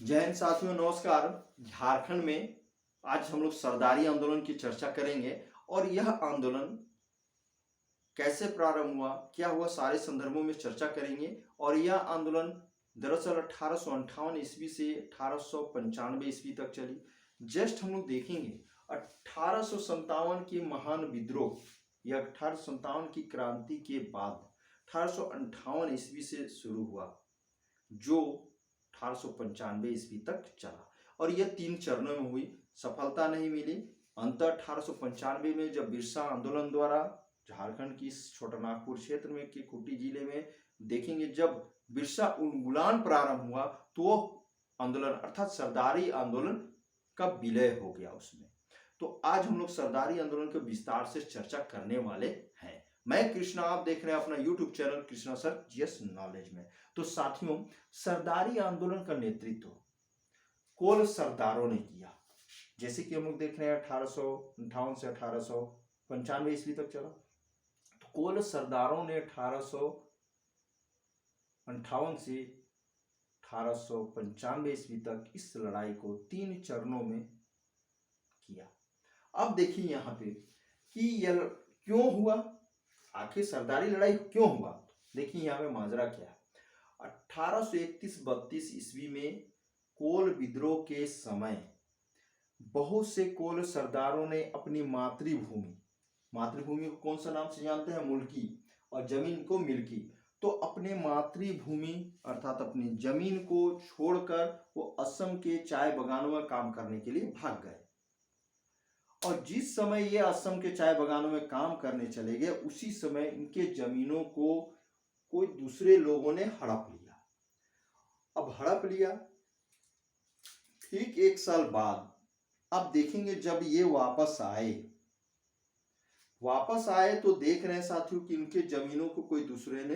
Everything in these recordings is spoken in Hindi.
जय हिंद साथियों, नमस्कार। झारखंड में आज हम लोग सरदारी आंदोलन की चर्चा करेंगे और यह आंदोलन कैसे प्रारंभ हुआ, क्या हुआ, सारे संदर्भों में चर्चा करेंगे। और यह आंदोलन दरअसल 1858 ईस्वी से 1895 ईस्वी तक चली। जस्ट हम लोग देखेंगे 1857 के महान विद्रोह या 1857 की क्रांति के बाद 1858 ईस्वी से शुरू हुआ, जो 1895 ईस्वी तक चला। और यह 3 चरणों में हुई, सफलता नहीं मिली। अंत 1895 में जब बिरसा आंदोलन द्वारा झारखंड की छोटानागपुर क्षेत्र में के खूंटी जिले में देखेंगे, जब बिरसा उन्मूलन प्रारंभ हुआ तो आंदोलन अर्थात सरदारी आंदोलन का विलय हो गया उसमें। तो आज हम लोग सरदारी आंदोलन के विस्तार से चर्चा करने वाले हैं। मैं कृष्णा, आप देख रहे हैं अपना YouTube channel Krishna sir GS knowledge में। तो साथियों, सरदारी आंदोलन का नेतृत्व कोल सरदारों ने किया। जैसे कि हम लोग देख रहे हैं 1858 से 1895 ईस्वी तक चला। तो कोल सरदारों ने 1858 से 1895 ईस्वी तक इस लड़ाई को 3 चरणों में किया। अब देखिए यहाँ पे कि यह क्यों हुआ, आखिर सरदारी लड़ाई क्यों हुआ। देखिए यहाँ पे माजरा क्या है। 1831-32 ईस्वी में कोल विद्रोह के समय बहुत से कोल सरदारों ने अपनी मातृभूमि को कौन सा नाम से जानते हैं, मुल्की, और जमीन को मिल्की, तो अपने मातृभूमि अर्थात अपनी जमीन को छोड़कर वो असम के चाय बगानों में काम करने के लिए भाग गए। और जिस समय ये असम के चाय बगानों में काम करने चले गए, उसी समय इनके जमीनों को कोई दूसरे लोगों ने हड़प लिया। अब हड़प लिया, ठीक 1 साल बाद अब देखेंगे जब ये वापस आए तो देख रहे हैं साथियों कि इनके जमीनों को कोई दूसरे ने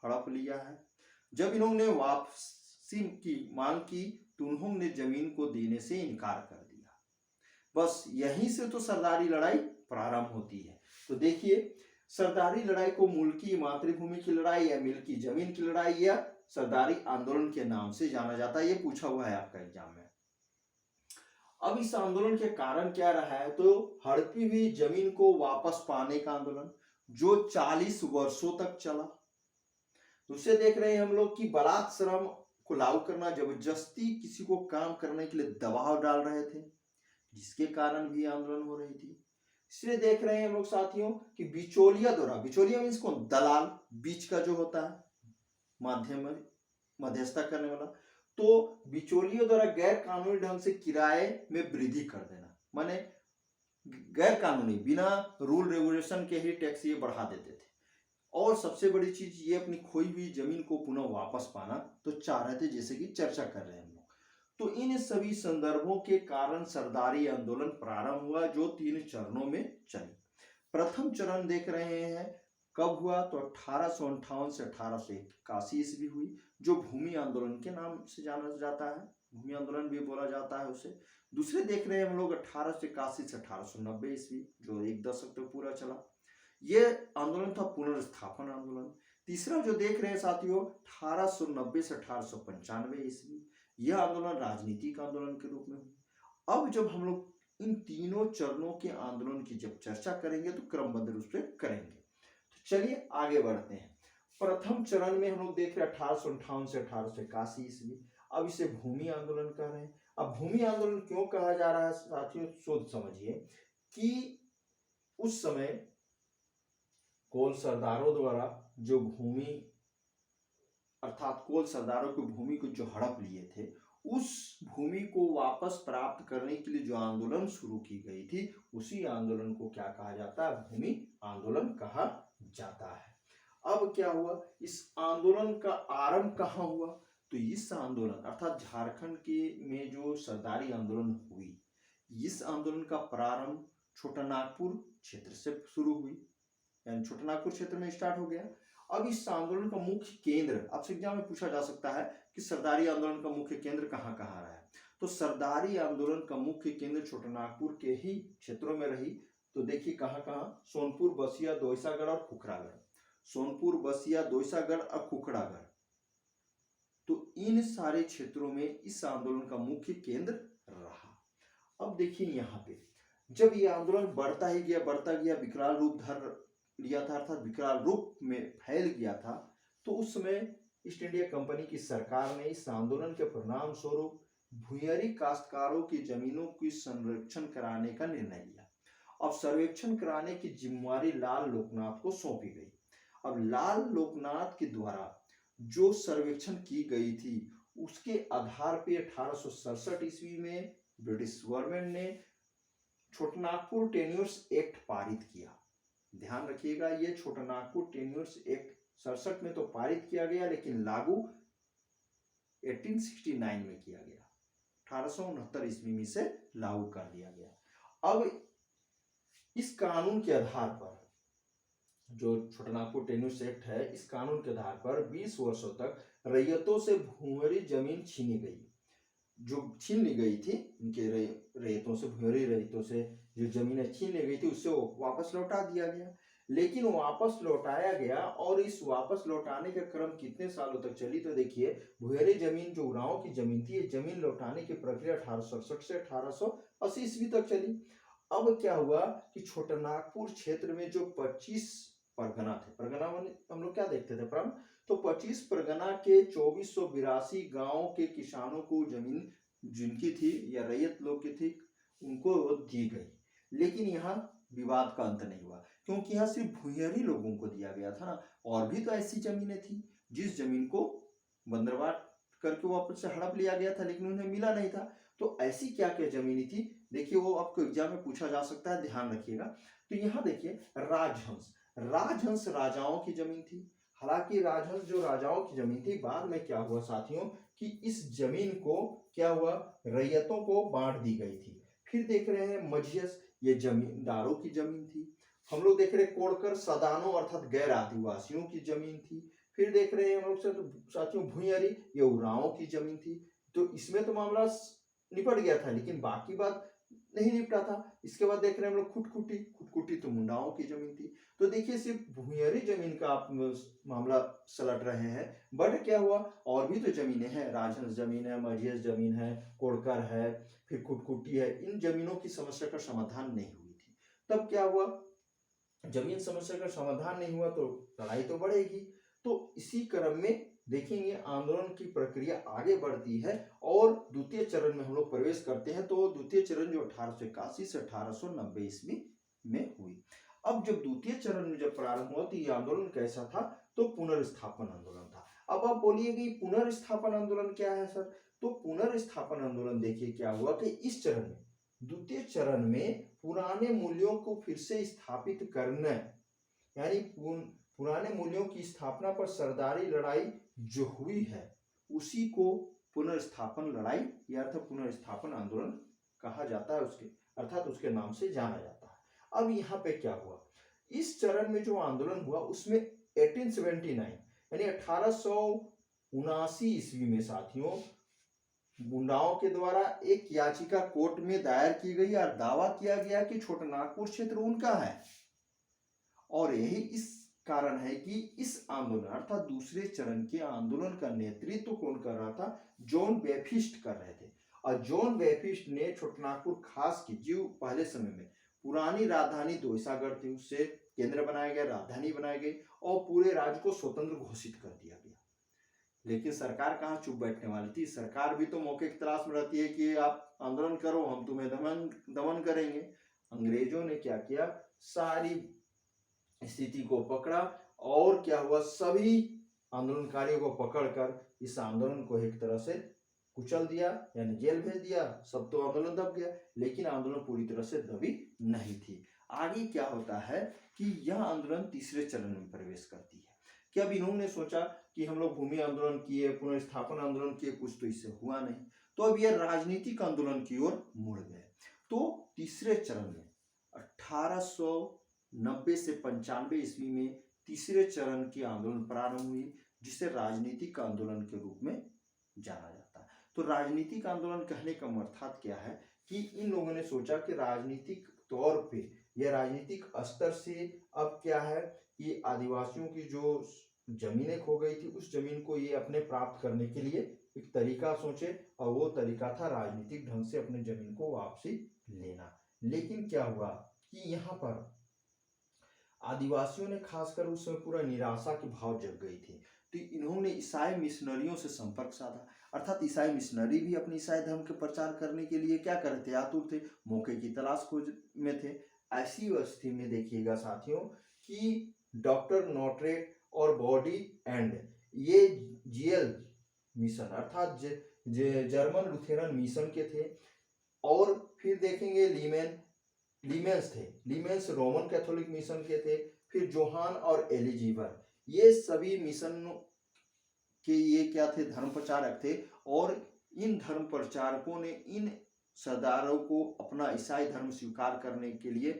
हड़प लिया है। जब इन्होंने वापसी की मांग की तो उन्होंने जमीन को देने से इनकार कर दिया। बस यहीं से तो सरदारी लड़ाई प्रारंभ होती है। तो देखिए, सरदारी लड़ाई को मुल्की मातृभूमि की लड़ाई या मिल्की जमीन की लड़ाई या सरदारी आंदोलन के नाम से जाना जाता है। ये पूछा हुआ है आपका एग्जाम में। अब इस आंदोलन के कारण क्या रहा है, तो हड़पी हुई जमीन को वापस पाने का आंदोलन जो 40 वर्षों तक चला। दूसरे देख रहे हैं हम लोग कि बलात् श्रम को लागू करना, जबरदस्ती किसी को काम करने के लिए दबाव डाल रहे थे, जिसके कारण भी आंदोलन हो रही थी। इसलिए देख रहे हैं हम लोग साथियों कि बिचौलिया द्वारा, बिचौलिया मीन्स कौन, दलाल, बीच का जो होता है माध्यम में मध्यस्थता करने वाला, तो बिचौलियों द्वारा गैर कानूनी ढंग से किराए में वृद्धि कर देना, माने गैर कानूनी बिना रूल रेगुलेशन के ही टैक्स ये बढ़ा देते थे। और सबसे बड़ी चीज ये अपनी खोई हुई जमीन को पुनः वापस पाना तो चाह रहे थे, जैसे कि चर्चा कर रहे हैं हम लोग। तो इन सभी संदर्भों के कारण सरदारी आंदोलन प्रारंभ हुआ, जो 3 चरणों में चली। प्रथम चरण देख रहे हैं कब हुआ, तो 1858 से 1881 ईस्वी हुई, जो भूमि आंदोलन के नाम से जाना जाता है, भूमि आंदोलन भी बोला जाता है उसे। दूसरे देख रहे हैं हम लोग 1881 से 1890 ईस्वी, जो 1 दशक तक पूरा चला। ये आंदोलन था पुनर्स्थापन आंदोलन। तीसरा जो देख रहे हैं साथियों 1890 से 1895 ईस्वी, यह आंदोलन राजनीतिक आंदोलन के रूप में हुआ। अब जब हम लोग इन तीनों चरणों के आंदोलन की जब चर्चा करेंगे तो क्रमबद्ध रूप से करेंगे। तो चलिए आगे बढ़ते हैं। प्रथम चरण में हम लोग देख रहे हैं 1858 से 1881 ईस्वी। अब इसे भूमि आंदोलन कह रहे हैं। अब भूमि आंदोलन क्यों कहा जा रहा है साथियों, सोच समझिए कि उस समय कोल सरदारों द्वारा जो भूमि अर्थात कोल सरदारों की भूमि को जो हड़प लिए थे, उस भूमि को वापस प्राप्त करने के लिए जो आंदोलन शुरू की गई थी, उसी आंदोलन को क्या कहा जाता है, भूमि आंदोलन कहा जाता है। अब क्या हुआ, इस आंदोलन का आरंभ कहाँ हुआ, तो इस आंदोलन अर्थात झारखंड के में जो सरदारी आंदोलन हुई, इस आंदोलन का प्रारंभ छोटानागपुर क्षेत्र से शुरू हुई, यानी छोटानागपुर क्षेत्र में स्टार्ट हो गया। अब इस आंदोलन का मुख्य केंद्र, आपसे एग्जाम में पूछा जा सकता है कि सरदारी आंदोलन का मुख्य केंद्र कहाँ कहाँ रहा है, तो सरदारी आंदोलन का मुख्य केंद्र छोटानागपुर के ही क्षेत्रों में रही। तो देखिए कहाँ कहाँ, सोनपुर, बसिया, दोईसागढ़ और खुखरागढ़। सोनपुर, बसिया, दोईसागढ़ और खुखरागढ़, तो इन सारे क्षेत्रों में इस आंदोलन का मुख्य केंद्र रहा। अब देखिए यहाँ पे जब ये आंदोलन बढ़ता ही गया, बढ़ता गया, विकराल रूप धर लिया था, अर्थात विकराल रूप में फैल गया था, तो उस समय ईस्ट इंडिया कंपनी की सरकार ने इस आंदोलन के परिणाम स्वरूप भुइंरी काश्तकारों की जमीनों की संरक्षण कराने का निर्णय लिया। अब सर्वेक्षण कराने की जिम्मेवारी लाल लोकनाथ को सौंपी गई। अब लाल लोकनाथ के द्वारा जो सर्वेक्षण की गई थी उसके आधार पर 1867 ईस्वी में ब्रिटिश गवर्नमेंट ने छोटानागपुर टेन्योर्स एक्ट पारित किया। ध्यान रखिएगा, ये छोटानागपुर टेन्योर्स एक्ट 67 में तो पारित किया गया, लेकिन लागू 1869 में किया गया। 1869 ईस्वी में से लागू कर दिया गया। अब इस कानून के आधार पर, जो छोटानागपुर टेन्योर्स एक्ट है, इस कानून के आधार पर 20 वर्षों तक रैयतों से भूमि जमीन छीनी गई। जो छीन ली गई थी, उनके रैयतों से, भूमि रैयतों से जो जमीनें छीन ली गई थी उससे वो वापस लौटा दिया गया। लेकिन वो वापस लौटाया गया, और इस वापस लौटाने का क्रम कितने सालों तक चली, तो देखिए भूमि जमीन जो उरांव की जमीन थी, ये जमीन लौटाने की प्रक्रिया 1867 से 1880 ईस्वी तक चली। अब क्या हुआ कि छोटानागपुर क्षेत्र में जो 25 परगना थे, परगना माने हम लोग क्या देखते थे परम, तो 25 परगना के 2482 गांव के किसानों को जमीन जिनकी थी या रैयत लोग की थी उनको दी गई। लेकिन यहाँ विवाद का अंत नहीं हुआ, क्योंकि यहाँ सिर्फ भूइंरी लोगों को दिया गया था ना, और भी तो ऐसी जमीनें थी जिस जमीन को बंदरबाट करके वापस से हड़प लिया गया था, लेकिन उन्हें मिला नहीं था। तो ऐसी क्या क्या जमीनें थी, देखिए वो आपको एग्जाम में पूछा जा सकता है, ध्यान रखिएगा। तो यहाँ देखिए राजहंस, राजहंस राजाओं की जमीन थी। हालांकि राजहंस जो राजाओं की जमीन थी, बाद में क्या हुआ साथियों कि इस जमीन को क्या हुआ, रैयतों को बांट दी गई थी। फिर देख रहे हैं मझियस, ये जमींदारों की जमीन थी। हम लोग देख रहे हैं कोड़कर सदानों अर्थात गैर आदिवासियों की जमीन थी। फिर देख रहे हैं हम लोग साथियों भुइंरी, ये उरांव की जमीन थी। तो इसमें तो मामला निपट गया था, लेकिन बाकी बात नहीं निपटा था। इसके बाद देख रहे हैं हम लोग खुटकुटी, खुटकुटी तो मुंडाओं की जमीन थी। तो देखिए सिर्फ भुइंरी जमीन का आप मामला सलट रहे हैं, बट क्या हुआ, और भी तो जमीनें हैं, राजहंस जमीन है, मझियस जमीन है, कोड़कर है, फिर खुटकुटी है। इन जमीनों की समस्या का समाधान नहीं हुई थी। तब क्या हुआ, जमीन समस्या का समाधान नहीं हुआ तो लड़ाई तो बढ़ेगी। तो इसी क्रम में देखेंगे आंदोलन की प्रक्रिया आगे बढ़ती है, और द्वितीय चरण में हम लोग प्रवेश करते हैं। तो द्वितीय चरण जो 1881 से 1890 ईस्वी में हुई। अब जब द्वितीय चरण में जब प्रारंभ हुआ तो ये आंदोलन कैसा था, तो पुनर्स्थापन आंदोलन था। अब आप बोलिएगा पुनर्स्थापन आंदोलन क्या है सर, तो पुनर्स्थापन आंदोलन देखिए क्या हुआ कि इस चरण में, द्वितीय चरण में पुराने मूल्यों को फिर से स्थापित करना, यानी पुराने मूल्यों की स्थापना पर सरदारी लड़ाई जो हुई है उसी को पुनर्स्थापन लड़ाई या पुनर्स्थापन आंदोलन कहा जाता है, उसके अर्थात उसके नाम से जाना जाता है। अब यहाँ पे क्या हुआ, इस चरण में जो आंदोलन हुआ उसमें 1879 यानी 1879 ईस्वी में साथियों मुंडाओं के द्वारा एक याचिका कोर्ट में दायर की गई और दावा किया गया कि छोटानागपुर क्षेत्र उनका है। और यही इस कारण है कि इस आंदोलन अर्थात दूसरे चरण के आंदोलन का नेतृत्व कौन कर रहा था, जॉन बेफिस्ट कर रहे थे। और जॉन बेफिस्ट ने छोटानागपुर खास की जो पहले समय में पुरानी राजधानी दोईसागढ़ थी उससे केंद्र बनाया गया, राजधानी बनाई गई और पूरे राज्य को स्वतंत्र घोषित कर दिया गया। लेकिन सरकार कहाँ चुप बैठने वाली थी, सरकार भी तो मौके की तलाश में रहती है कि आप आंदोलन करो, हम तुम्हें दमन करेंगे। अंग्रेजों ने क्या किया, सारी स्थिति को पकड़ा और क्या हुआ, सभी आंदोलनकारियों को पकड़कर इस आंदोलन को एक तरह से कुचल दिया, यानी जेल भेज दिया। सब तो आंदोलन दब गया, लेकिन आंदोलन पूरी तरह से दबी नहीं थी। आगे क्या होता है कि यह आंदोलन तीसरे चरण में प्रवेश करती है। कि अब इन्होंने सोचा कि हम लोग भूमि आंदोलन किए, पुनर्स्थापन आंदोलन किए, कुछ तो इससे हुआ नहीं, तो अब यह राजनीतिक आंदोलन की ओर मुड़ गए। तो तीसरे चरण में 1890 से 95 ईस्वी में तीसरे चरण की आंदोलन प्रारंभ हुई, जिसे राजनीतिक आंदोलन के रूप में जाना जाता है। तो राजनीतिक आंदोलन कहने का अर्थात क्या है कि इन लोगों ने सोचा कि राजनीतिक तौर पे या राजनीतिक स्तर से अब क्या है, ये आदिवासियों की जो जमीनें खो गई थी उस जमीन को ये अपने प्राप्त करने के लिए एक तरीका सोचे और वो तरीका था राजनीतिक ढंग से अपने जमीन को वापसी लेना। लेकिन क्या हुआ कि यहाँ पर आदिवासियों ने खासकर उस समय पूरा निराशा के भाव जग गई थी, तो इन्होंने ईसाई मिशनरियों से संपर्क साधा। अर्थात ईसाई मिशनरी भी अपने ईसाई धर्म के प्रचार करने के लिए क्या कर रहे थे, आतुर थे, मौके की तलाश खोज में थे। ऐसी स्थिति में देखिएगा साथियों कि डॉक्टर नॉटरेट और बॉडी एंड ये जीएल मिशन अर्थात जर्मन लुथेरन मिशन के थे। और फिर देखेंगे लीमेंस थे, लीमेंस रोमन कैथोलिक मिशन के थे। फिर जोहान और एलिजीबर, ये सभी मिशन के ये क्या थे, धर्म प्रचारक थे। और इन धर्म प्रचारकों ने इन सरदारों को अपना ईसाई धर्म स्वीकार करने के लिए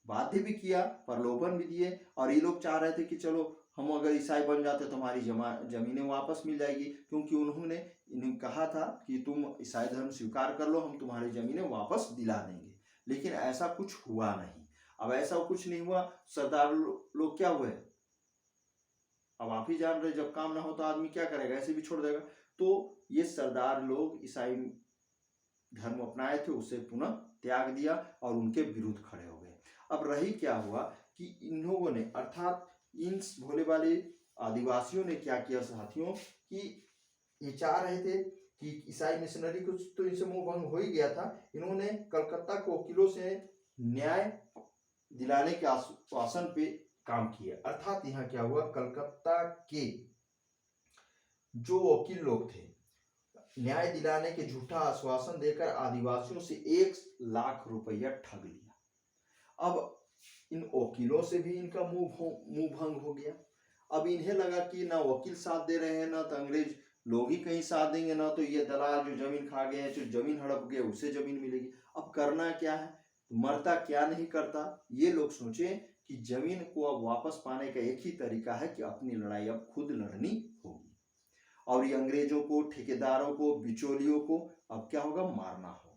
बाध्य भी किया, प्रलोभन भी दिए। और ये लोग चाह रहे थे कि चलो हम अगर ईसाई बन जाते तो हमारी जमीनें वापस मिल जाएगी, क्योंकि उन्होंने इन्हें कहा था कि तुम ईसाई धर्म स्वीकार कर लो, हम तुम्हारी जमीनें वापस दिला देंगे। लेकिन ऐसा कुछ हुआ नहीं। अब ऐसा कुछ नहीं हुआ, सरदार लोग क्या हुए, अब आप ही जान रहे, जब काम ना हो तो आदमी क्या करेगा, ऐसे भी छोड़ देगा। तो ये सरदार लोग ईसाई धर्म अपनाए थे, उसे पुनः त्याग दिया और उनके विरुद्ध खड़े हो गए। अब रही क्या हुआ कि इन लोगों ने अर्थात इन भोले वाले आदिवासियों ने क्या किया साथियों कि ये चाह रहे थे कि ईसाई मिशनरी कुछ तो इनसे मुंह भंग हो ही गया था। इन्होंने कलकत्ता के वकीलों से न्याय दिलाने के आश्वासन पे काम किया। अर्थात यहाँ क्या हुआ, कलकत्ता के जो वकील लोग थे न्याय दिलाने के झूठा आश्वासन देकर आदिवासियों से 1 लाख रुपया ठग लिया। अब इन वकीलों से भी इनका मुंह भंग हो गया। अब इन्हें लगा कि ना वकील साथ दे रहे हैं, ना तो अंग्रेज लोग ही कहीं साथ देंगे, ना तो ये दलाल जो जमीन खा गए हैं, जो जमीन हड़प गए उसे जमीन मिलेगी। अब करना क्या है, मरता क्या नहीं करता। ये लोग सोचे कि जमीन को अब वापस पाने का एक ही तरीका है कि अपनी लड़ाई अब खुद लड़नी होगी। और ये अंग्रेजों को, ठेकेदारों को, बिचौलियों को अब क्या होगा, मारना होगा।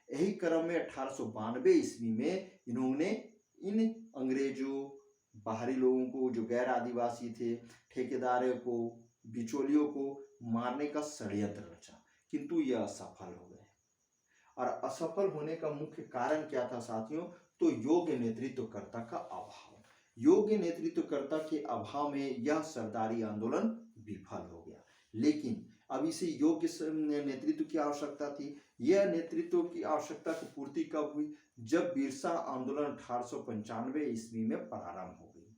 यही क्रम में 1892 ईस्वी में इन्होंने इन अंग्रेजों, बाहरी लोगों को, जो गैर आदिवासी थे, ठेकेदारों को, बिचौलियों को मारने का षड्यंत्र रचा, किंतु यह असफल हो गए। और असफल होने का मुख्य कारण क्या था साथियों, तो योग्य नेतृत्वकर्ता का अभाव। योग्य नेतृत्वकर्ता के अभाव में यह सरदारी आंदोलन विफल हो गया। लेकिन अब इसे योग्य नेतृत्व की आवश्यकता थी। यह नेतृत्व की आवश्यकता की पूर्ति कब हुई, जब बिरसा आंदोलन 1895 ईस्वी में प्रारंभ हो गई।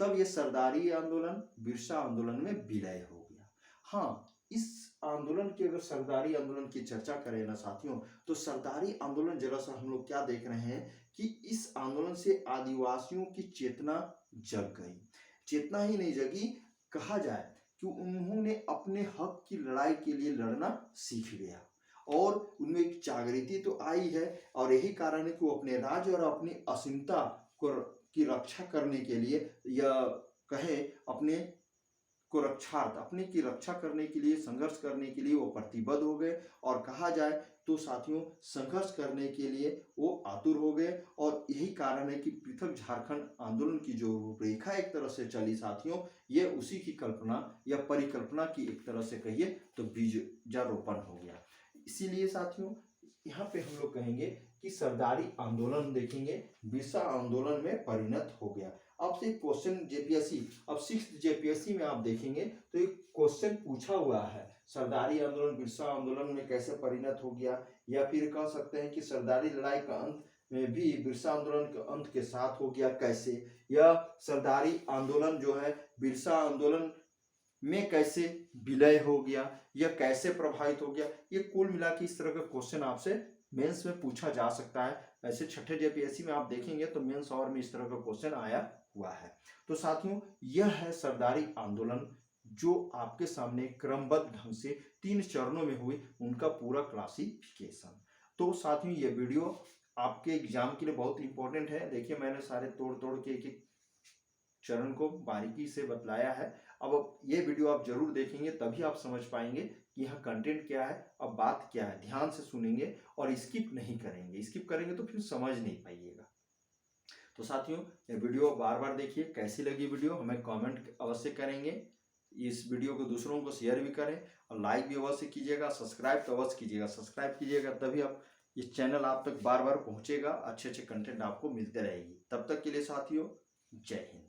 तब यह सरदारी आंदोलन बिरसा आंदोलन में विलय हो गया। हाँ, इस आंदोलन की अगर सरदारी आंदोलन की चर्चा करें ना साथियों, तो सरदारी आंदोलन जरा सा हम लोग क्या देख रहे हैं कि इस आंदोलन से आदिवासियों की चेतना जग गई। चेतना ही नहीं जगी, कहा जाए कि उन्होंने अपने हक की लड़ाई के लिए लड़ना सीख गया और उनमें एक जागृति तो आई है। और यही कारण है कि वो अपने राज्य और अपनी अस्मिता की रक्षा करने के लिए, या कहे अपने को रक्षार्थ, अपने की रक्षा करने के लिए, संघर्ष करने के लिए वो प्रतिबद्ध हो गए। और कहा जाए तो साथियों, संघर्ष करने के लिए वो आतुर हो गए। और यही कारण है कि पृथक झारखंड आंदोलन की जो रूपरेखा एक तरह से चली साथियों, ये उसी की कल्पना या परिकल्पना की एक तरह से कहिए तो बीजारोपण हो गया। इसीलिए साथियों यहाँ पे हम लोग कहेंगे कि सरदारी आंदोलन देखेंगे बिरसा आंदोलन में परिणत हो गया। आपसे एक क्वेश्चन जेपीएससी, अब 6th जेपीएससी में आप देखेंगे तो एक क्वेश्चन पूछा हुआ है, सरदारी आंदोलन बिरसा आंदोलन में कैसे परिणत हो गया, या फिर कह सकते हैं कि सरदारी लड़ाई का अंत में भी बिरसा आंदोलन के अंत के साथ हो गया कैसे, या सरदारी आंदोलन जो है बिरसा आंदोलन में कैसे विलय हो गया, या कैसे प्रभावित हो गया। ये कुल मिला के इस तरह का क्वेश्चन आपसे मेंस में पूछा जा सकता है। ऐसे 6ठे जेपीएससी में आप देखेंगे तो मेंस और में इस तरह का क्वेश्चन आया हुआ है। तो साथियों यह है सरदारी आंदोलन, जो आपके सामने क्रमबद्ध ढंग से 3 चरणों में हुई, उनका पूरा क्लासिफिकेशन। तो साथियों ये वीडियो आपके एग्जाम के लिए बहुत इंपॉर्टेंट है। देखिए मैंने सारे तोड़ तोड़ के एक एक चरण को बारीकी से बतलाया है। अब ये वीडियो आप जरूर देखेंगे, तभी आप समझ पाएंगे कि यहाँ कंटेंट क्या है, अब बात क्या है। ध्यान से सुनेंगे और स्किप नहीं करेंगे, स्किप करेंगे तो फिर समझ नहीं पाइएगा। तो साथियों ये वीडियो बार बार देखिए, कैसी लगी वीडियो हमें कमेंट अवश्य करेंगे। इस वीडियो को दूसरों को शेयर भी करें और लाइक भी अवश्य कीजिएगा, सब्सक्राइब तो अवश्य कीजिएगा। सब्सक्राइब कीजिएगा तभी आप इस चैनल आप तक बार बार पहुंचेगा, अच्छे अच्छे कंटेंट आपको मिलते रहेगी। तब तक के लिए साथियों, जय हिंद।